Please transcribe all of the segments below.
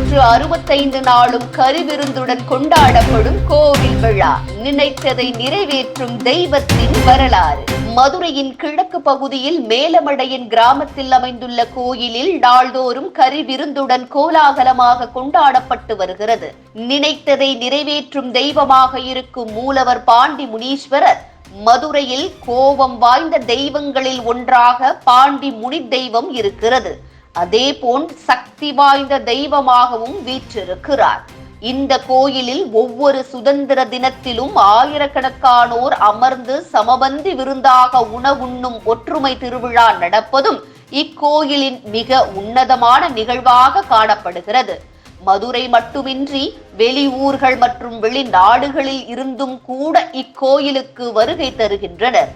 365 நாளும் கருவிருந்துடன் கொண்டாடப்படும் கோவில் விழா. நினைத்ததை நிறைவேற்றும் தெய்வத்தின் வரலாறு. மதுரையின் கிழக்கு பகுதியில் மேலமடையின் கிராமத்தில் அமைந்துள்ள கோயிலில் நாள்தோறும் கரிவிருந்துடன் கோலாகலமாக கொண்டாடப்பட்டு வருகிறது. நினைத்ததை நிறைவேற்றும் தெய்வமாக இருக்கும் மூலவர் பாண்டி முனீஸ்வரர் மதுரையில் கோபம் வாய்ந்த தெய்வங்களில் ஒன்றாக பாண்டி முனி தெய்வம் இருக்கிறது. அதேபோல் சக்தி வாய்ந்த தெய்வமாகவும் வீற்றிருக்கிறார். இந்த கோயிலில் ஒவ்வொரு சுதந்திர தினத்திலும் ஆயிரக்கணக்கானோர் அமர்ந்து சமபந்தி விருந்தாக உணவுண்ணும் ஒற்றுமை திருவிழா நடப்பதும் இக்கோயிலின் மிக உன்னதமான நிகழ்வாக காணப்படுகிறது. மதுரை மட்டுமின்றி வெளியூர்கள் மற்றும் வெளிநாடுகளில் இருந்தும் கூட இக்கோயிலுக்கு வருகை தருகின்றனர்.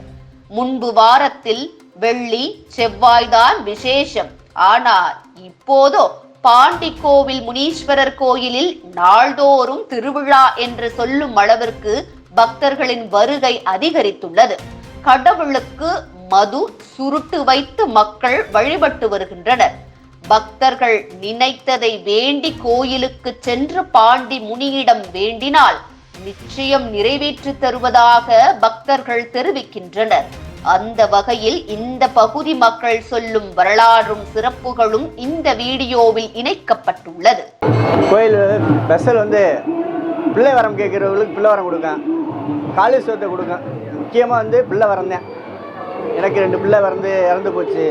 முன்பு வாரத்தில் வெள்ளி செவ்வாய்தான் விசேஷம். ஆனால் இப்போதோ பாண்டி கோவில் முனீஸ்வரர் கோயிலில் நாள்தோறும் திருவிழா என்று சொல்லும் அளவிற்கு பக்தர்களின் வருகை அதிகரித்துள்ளது. கடவுளுக்கு மது சுருட்டு வைத்து மக்கள் வழிபட்டு வருகின்றனர். பக்தர்கள் நினைத்ததை வேண்டி கோயிலுக்கு சென்று பாண்டி முனியிடம் வேண்டினால் நிச்சயம் நிறைவேற்றி தருவதாக பக்தர்கள் தெரிவிக்கின்றனர். அந்த வகையில் இந்த பகுதி மக்கள் சொல்லும் வரலாறும் சிறப்புகளும் இந்த வீடியோவில் இணைக்கப்பட்டுள்ளது. கோயில் ஸ்பெஷல் பிள்ளை வரம் கேட்குறவங்களுக்கு பிள்ளை வரம் கொடுக்கேன், காளீஸ்வரத்தை கொடுக்கேன். முக்கியமாக பிள்ளை வரம் தான். எனக்கு 2 பிள்ளை இறந்து போச்சு.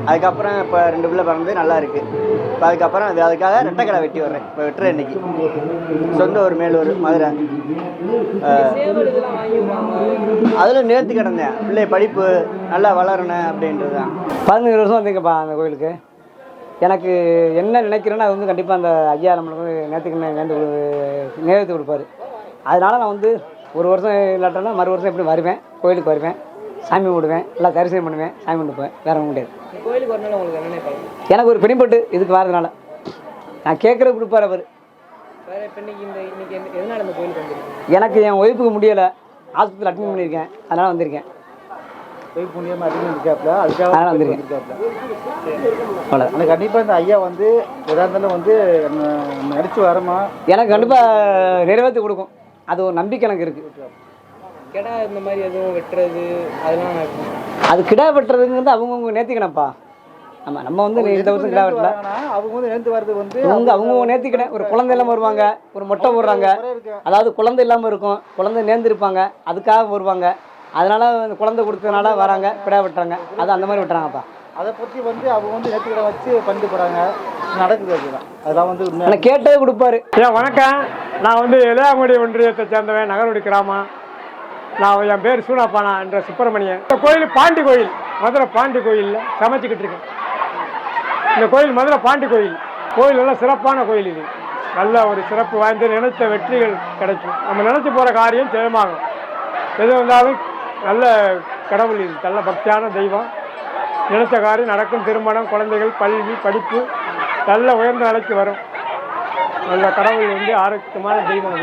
அதுக்கப்புறம் இப்போ 2 பிள்ளை பிறந்து நல்லா இருக்குது. இப்போ அதுக்கப்புறம் அதுக்காக ரெட்டைக்கடை வெட்டி வர்றேன். இப்போ வெட்டுறேன். இன்னைக்கு சொந்த ஒரு மேலூர் மதுரை. அதில் நேர்த்தி கிடந்தேன். பிள்ளை படிப்பு நல்லா வளரணும் அப்படின்றது தான். 15 வருஷம் வந்தீங்கப்பா அந்த கோயிலுக்கு. எனக்கு என்ன நினைக்கிறேன்னா அது கண்டிப்பாக அந்த ஐயா நம்மளுக்கு நேர்த்தி கொடுப்பாரு. அதனால் நான் ஒரு வருஷம் இல்லாட்டோன்னா மறு வருஷம் எப்படி வருவேன், கோயிலுக்கு வருவேன், சாமி கும்பிடுவேன், எல்லாம் தரிசனம் பண்ணுவேன், சாமி கும்பிடுவேன். வேறு ஒன்றும் முடியாது. கோயிலுக்கு வரனால உங்களுக்கு என்ன நினைப்பாங்க? எனக்கு ஒரு பிடிப்பட்டு இதுக்கு வரதுனால நான் கேட்குற கொடுப்பார் அவர். வேறு இப்போ இன்னைக்கு எதனால் அந்த கோயிலுக்கு வந்துருக்கீங்க? எனக்கு என் ஒய்ஃபுக்கு முடியலை, ஆஸ்பத்திரியில் அட்மிட் பண்ணியிருக்கேன். அதனால் வந்திருக்கேன். ஒய்ஃப் முடியாமல் அட்மிட் இருக்காப்புல, அதுக்காக அதனால் வந்திருக்கேன். ஆனால் கண்டிப்பாக இந்த ஐயா எதாக இருந்தாலும் நடிச்சு வரமா எனக்கு கண்டிப்பாக நிறைவேற்றி கொடுக்கும். அது ஒரு நம்பிக்கை எனக்கு இருக்குது. கிடா இந்த மாதிரி எதுவும் வெட்டுறது அதெல்லாம் அது கிடா வெட்டுறதுங்கிறது அவங்கவுங்க நேர்த்திக்கணப்பா. ஆமாம், நம்ம இந்த வருஷம் கிடா வெட்டல, அவங்க நேர்த்து வர்றது அவங்க நேர்த்திக்கிட. ஒரு குழந்தை இல்லாமல் வருவாங்க, ஒரு மொட்டை போடுறாங்க. அதாவது குழந்தை இல்லாமல் இருக்கும், குழந்தை நேர்ந்துருப்பாங்க, அதுக்காக வருவாங்க. அதனால குழந்தை கொடுத்ததுனால வராங்க, கிடா வெட்டுறாங்க. அது அந்த மாதிரி வெட்டுறாங்கப்பா. அதை பற்றி அவங்க நேர்த்திக்கடை வச்சு பண்ணிட்டு போகிறாங்க. நடக்குது. அதுதான் அதெல்லாம் கேட்டே கொடுப்பாரு. வணக்கம், நான் இளையாங்குடி ஒன்றியத்தை சேர்ந்தவன், நகர்வடி கிராமம். என் பேர் சூனாப்பானா என்ற சுப்பிரமணியன். இந்த கோயில் பாண்டி கோயில், மதுரை பாண்டி கோயிலில் சமைச்சிக்கிட்டு இருக்கேன். இந்த கோயில் மதுரை பாண்டி கோயில். கோயில் எல்லாம் சிறப்பான கோயில். இது நல்ல ஒரு சிறப்பு வாய்ந்த, நினைத்த வெற்றிகள் கிடைக்கும். நம்ம நினைச்சு போகிற காரியம் ஜெயமாகும். எது வந்தாலும் நல்ல கடவுள். இது நல்ல பக்தியான தெய்வம். நினைத்த காரியம் நடக்கும். திருமணம், குழந்தைகள், கல்வி, படிப்பு நல்ல உயர்ந்த நிலைக்கு வரும். நல்ல கடவுள் ஆரோக்கியமான தெய்வம்.